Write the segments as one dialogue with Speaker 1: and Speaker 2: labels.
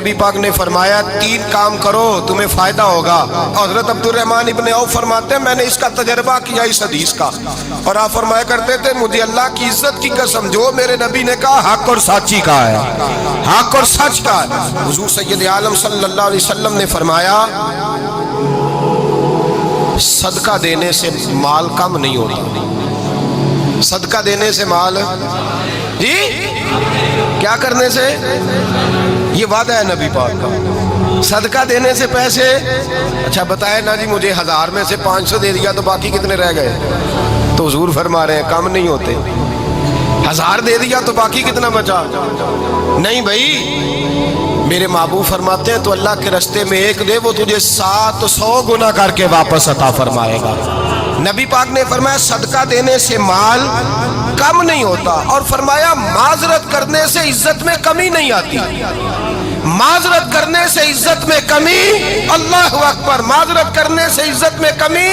Speaker 1: نبی پاک نے فرمایا 3 کام کرو تمہیں فائدہ ہوگا. حضرت عبدالرحمن ابن عوف فرماتے ہیں میں نے اس کا تجربہ کیا اس حدیث کا, اور آپ فرمایا کرتے تھے مجھے اللہ کی عزت کی قسم جو میرے نبی نے کہا حق اور سچی کا ہے, حق اور سچ کا ہے. حضور سید عالم صلی اللہ علیہ وسلم نے فرمایا صدقہ دینے سے مال کم نہیں ہوتا. صدقہ دینے سے مال جی کیا کرنے سے, یہ وعدہ ہے نبی پاک کا. صدقہ دینے سے پیسے, اچھا بتائے نا جی مجھے 1000 میں سے 500 دے دیا تو باقی کتنے رہ گئے؟ تو حضور فرما رہے ہیں کم نہیں ہوتے. 1000 دے دیا تو باقی کتنا بچا؟ نہیں بھائی, میرے محبوب فرماتے ہیں تو اللہ کے راستے میں 1 دے وہ تجھے 700 گنا کر کے واپس عطا فرمائے گا. نبی پاک نے فرمایا صدقہ دینے سے مال کم نہیں ہوتا, اور فرمایا معذرت کرنے سے عزت میں کمی نہیں آتی. معذرت کرنے سے عزت میں کمی, اللہ اکبر, معذرت کرنے سے عزت میں کمی.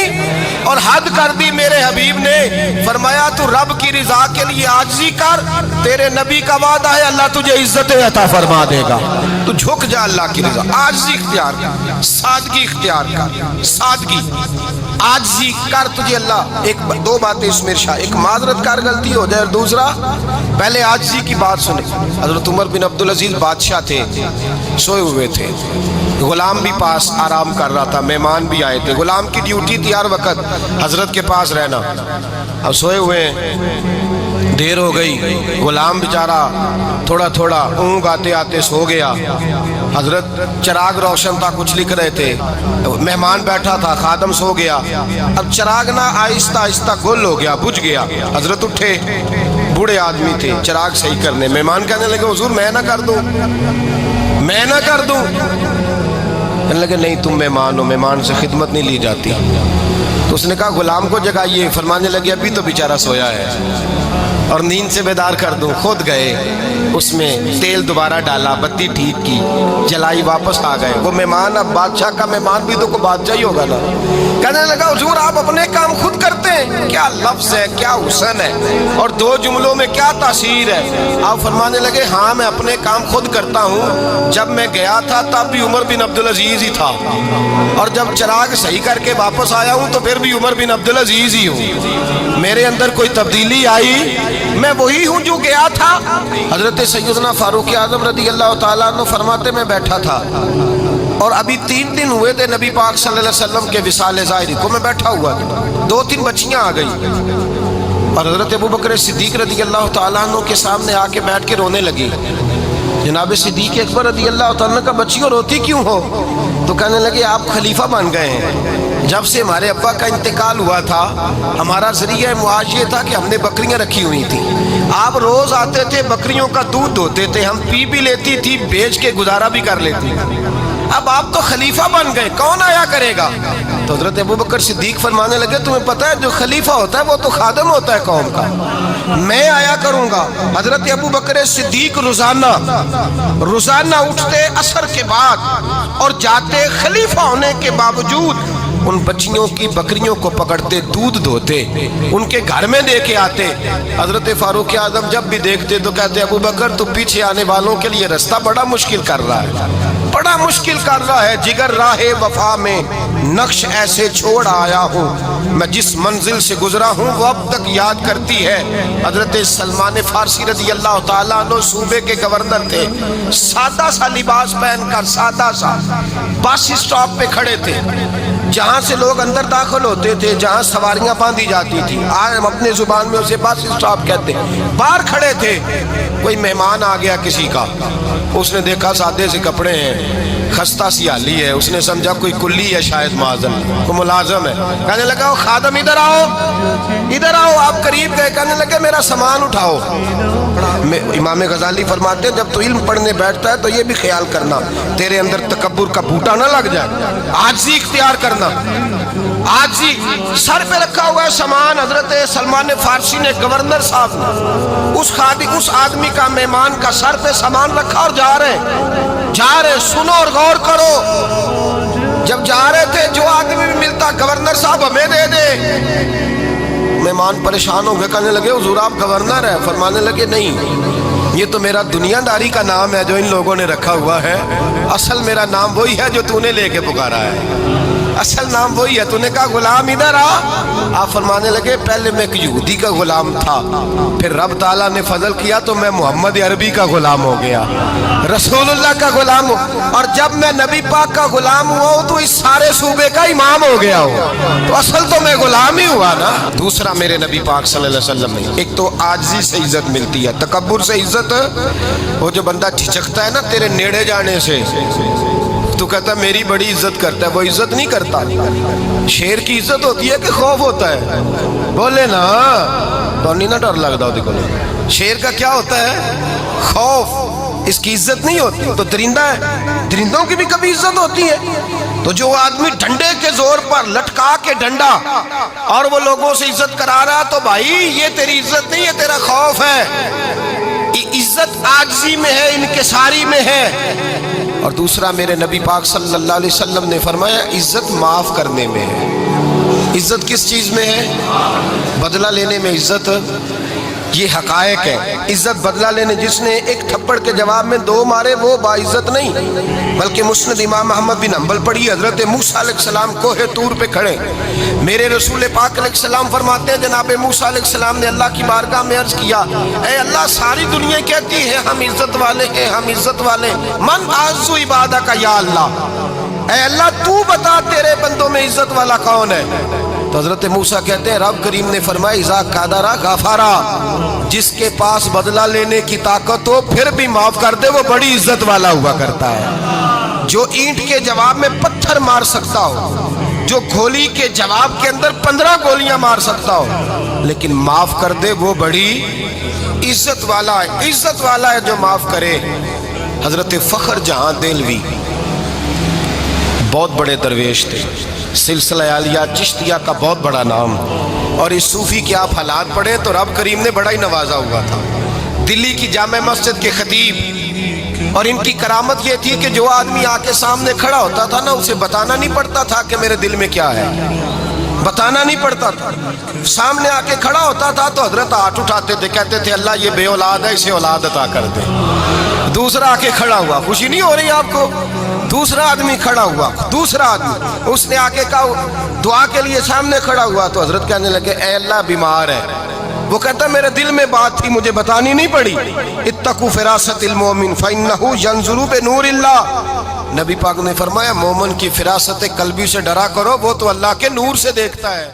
Speaker 1: اور حد کر دی میرے حبیب نے, فرمایا تو رب کی رضا کے لیے عاجزی کر, تیرے نبی کا وعدہ ہے اللہ تجھے عزت عطا فرما دے گا. تو جھک جا اللہ کی رضا, عاجزی اختیار کر, سادگی اختیار کر, سادگی عاجزی کر, تجھے اللہ 2 باتیں اس میں ارشاد, ایک معذرت کر غلطی ہو جائے, اور دوسرا پہلے عاجزی کی بات سنیں. حضرت عمر بن عبدالعزیز بادشاہ تھے, سوئے ہوئے تھے, غلام بھی پاس آرام کر رہا تھا, مہمان بھی آئے تھے. غلام کی ڈیوٹی تھی ہر وقت حضرت کے پاس رہنا. اب سوئے ہوئے ہیں, دیر ہو گئی, غلام بیچارہ تھوڑا تھوڑا اونگ آتے آتے سو گیا. حضرت چراغ روشن تھا, کچھ لکھ رہے تھے, مہمان بیٹھا تھا, خادم سو گیا. اب چراغ نہ آہستہ آہستہ گل ہو گیا, بجھ گیا. حضرت اٹھے, بوڑھے آدمی تھے, چراغ صحیح کرنے. مہمان کہنے لگے حضور میں نہ کر دوں, میں نہ کر دوں. کہنے لگے نہیں تم مہمان ہو, مہمان سے خدمت نہیں لی جاتی. تو اس نے کہا غلام کو جگائیے. فرمانے لگے ابھی تو بیچارہ سویا ہے اور نیند سے بیدار کر دوں. خود گئے, اس میں تیل دوبارہ ڈالا, بتی ٹھیک کی, جلائی, واپس آ گئے. وہ مہمان, اب بادشاہ کا مہمان بھی تو کوئی بادشاہ ہی ہوگا نا. کہنے لگا حضور آپ اپنے کام خود کرتے ہیں, کیا لفظ ہے, کیا حسن ہے, اور 2 جملوں میں کیا تاثیر ہے. آپ فرمانے لگے ہاں میں اپنے کام خود کرتا ہوں. جب میں گیا تھا تب بھی عمر بن عبدالعزیز ہی تھا, اور جب چراغ صحیح کر کے واپس آیا ہوں تو پھر بھی عمر بن عبدالعزیز ہی ہوں. میرے اندر کوئی تبدیلی آئی, میں وہی ہوں جو گیا تھا. حضرت سیدنا فاروق اعظم رضی اللہ تعالیٰ عنہ فرماتے میں بیٹھا تھا, اور ابھی 3 دن ہوئے تھے نبی پاک صلی اللہ علیہ وسلم کے وصال ظاہری کو. میں بیٹھا ہوا تھا, 2-3 بچیاں آ گئی, اور حضرت ابوبکر صدیق رضی اللہ تعالیٰ عنہ کے سامنے آ کے بیٹھ کے رونے لگی. جناب صدیق اکبر رضی اللہ تعالیٰ عنہ کا بچیوں روتی کیوں ہو؟ تو کہنے لگے آپ خلیفہ بن گئے ہیں. جب سے ہمارے ابا کا انتقال ہوا تھا ہمارا ذریعہ معاش یہ تھا کہ ہم نے بکریاں رکھی ہوئی تھیں. آپ روز آتے تھے, بکریوں کا دودھ دھوتے تھے, ہم پی بھی لیتی تھی, بیچ کے گزارا بھی کر لیتی. اب آپ تو خلیفہ بن گئے, کون آیا کرے گا؟ تو حضرت ابوبکر صدیق فرمانے لگے تمہیں پتہ ہے جو خلیفہ ہوتا ہے وہ تو خادم ہوتا ہے قوم کا, میں آیا کروں گا. حضرت ابوبکر صدیق روزانہ اٹھتے عصر کے بعد اور جاتے, خلیفہ ہونے کے باوجود ان بچیوں کی بکریوں کو پکڑتے, دودھ دھوتے, ان کے گھر میں دے کے آتے. حضرت فاروق اعظم جب بھی دیکھتے تو کہتے ابوبکر تو پیچھے آنے والوں کے لیے رستہ بڑا مشکل کر رہا ہے, بڑا مشکل کر رہا ہے. جگر راہ وفا میں نقش ایسے چھوڑ آیا ہوں, میں جس منزل سے گزرا ہوں وہ اب تک یاد کرتی ہے. حضرت سلمان فارسی رضی اللہ تعالیٰ عنہ صوبے کے گورنر تھے, سادہ سا لباس پہن کر, سادہ سا, بس اسٹاپ پہ کھڑے تھے, جہاں سے لوگ اندر داخل ہوتے تھے, جہاں سواریاں باندھی جاتی تھی, آج ہم اپنے زبان میں اسے بس اسٹاپ کہتے ہیں. باہر کھڑے تھے, کوئی مہمان آ گیا کسی کا, اس نے دیکھا سادے سے کپڑے ہیں, خستہ سی حالی ہے, اس نے سمجھا کوئی کلی ہے شاید, معاذن کوئی ملازم ہے. کہنے لگا وہ خادم ادھر آؤ, ادھر آؤ. آپ قریب گئے, کہنے لگے میرا سامان اٹھاؤ. امام غزالی فرماتے ہیں جب تو علم پڑھنے بیٹھتا ہے تو یہ بھی خیال کرنا تیرے اندر تکبر کا بوٹا نہ لگ جائے, عاجزی اختیار کرنا. عاجزی, سر پہ رکھا ہوا ہے سامان. حضرت سلمان فارسی نے, گورنر صاحب نے, اس آدمی کا, مہمان کا سر پہ سامان رکھا اور جا رہے. سنو اور غور کرو. جب جا رہے تھے جو آدمی بھی ملتا گورنر صاحب ہمیں دے دے. مہمان پریشان ہو گئے, کہنے لگے حضور آپ گورنر ہیں؟ فرمانے لگے نہیں, یہ تو میرا دنیاداری کا نام ہے جو ان لوگوں نے رکھا ہوا ہے، اصل میرا نام وہی ہے جو تو نے لے کے پکارا ہے، اصل نام وہی ہے۔ تو نے کہا غلام ادھر آ، آپ فرمانے لگے پہلے میں ایک یہودی کا غلام تھا، پھر رب تعالیٰ نے فضل کیا تو میں محمد عربی کا غلام ہو گیا، رسول اللہ کا غلام ہوں، اور جب میں نبی پاک کا غلام ہوا ہوں تو اس سارے صوبے کا امام ہو گیا ہوں، تو اصل تو میں غلام ہی ہوا نا۔ دوسرا میرے نبی پاک صلی اللہ علیہ وسلم نے ایک تو عاجزی سے عزت ملتی ہے، تکبر سے عزت، وہ جو بندہ جھجکتا ہے نا تیرے نیڑے جانے سے، تو کہتا ہے میری بڑی عزت کرتا ہے، وہ عزت نہیں کرتا۔ شیر کی عزت ہوتی ہے کہ خوف ہوتا ہے؟ بولے نا تو نہیں نہ ڈر لگتا ہوتی کو، شیر کا کیا ہوتا ہے؟ خوف، اس کی عزت نہیں ہوتی۔ تو درندہ ہے، درندوں کی بھی کبھی عزت ہوتی ہے؟ تو جو آدمی ڈنڈے کے زور پر لٹکا کے ڈنڈا اور وہ لوگوں سے عزت کرا رہا، تو بھائی یہ تیری عزت نہیں ہے، تیرا خوف ہے۔ عزت عاجزی میں ہے، انکساری میں ہے۔ اور دوسرا میرے نبی پاک صلی اللہ علیہ وسلم نے فرمایا عزت معاف کرنے میں ہے۔ عزت کس چیز میں ہے؟ بدلہ لینے میں عزت، یہ حقائق ہے۔ عزت بدلہ لینے، جس نے ایک تھپڑ کے جواب میں 2 مارے وہ باعزت نہیں، بلکہ مسند امام احمد بن حنبل پڑھی، حضرت موسیٰ علیہ السلام کوہ طور پہ کھڑے، میرے رسول پاک علیہ السلام فرماتے ہیں جناب موسیٰ علیہ السلام نے اللہ کی بارگاہ میں عرض کیا، اے اللہ ساری دنیا کہتی ہے ہم عزت والے ہیں، ہم عزت والے، من اعز عبادک یا اللہ، اے اللہ تو بتا تیرے بندوں میں عزت والا کون ہے؟ تو حضرت موسیٰ کہتے ہیں رب کریم نے فرمایا اذا قدر غفرا، جس کے پاس بدلہ لینے کی طاقت ہو پھر بھی معاف کر دے وہ بڑی عزت والا ہوا کرتا ہے۔ جو اینٹ کے جواب میں پتھر مار سکتا ہو، جو گولی کے جواب کے اندر 15 گولیاں مار سکتا ہو، لیکن معاف کر دے وہ بڑی عزت والا ہے۔ عزت والا ہے جو معاف کرے۔ حضرت فخر جہاں دہلوی بہت بڑے درویش تھے، سلسلہ عالیہ چشتیہ کا بہت بڑا نام، اور اس صوفی کے آپ حالات پڑھیں تو رب کریم نے بڑا ہی نوازا ہوا تھا۔ دلی کی جامع مسجد کے خطیب، اور ان کی کرامت یہ تھی کہ جو آدمی آ کے سامنے کھڑا ہوتا تھا نا اسے بتانا نہیں پڑتا تھا کہ میرے دل میں کیا ہے، بتانا نہیں پڑتا تھا، سامنے آ کے کھڑا ہوتا تھا تو حضرت ہاتھ اٹھاتے تھے، کہتے تھے اللہ یہ بے اولاد ہے اسے اولاد عطا کر دے۔ دوسرا آ کے کھڑا ہوا، خوشی نہیں ہو رہی آپ کو؟ دوسرا آدمی کھڑا ہوا، دوسرا آدمی اس نے آ کے کہا دعا کے لیے سامنے کھڑا ہوا، تو حضرت کہنے لگے اے اللہ بیمار ہے، وہ کہتا میرے دل میں بات تھی مجھے بتانی نہیں پڑی، اتقوا فراست المومن فإنہ ینظر بنور اللہ، نبی پاک نے فرمایا مومن کی فراست قلبی سے ڈرا کرو، وہ تو اللہ کے نور سے دیکھتا ہے۔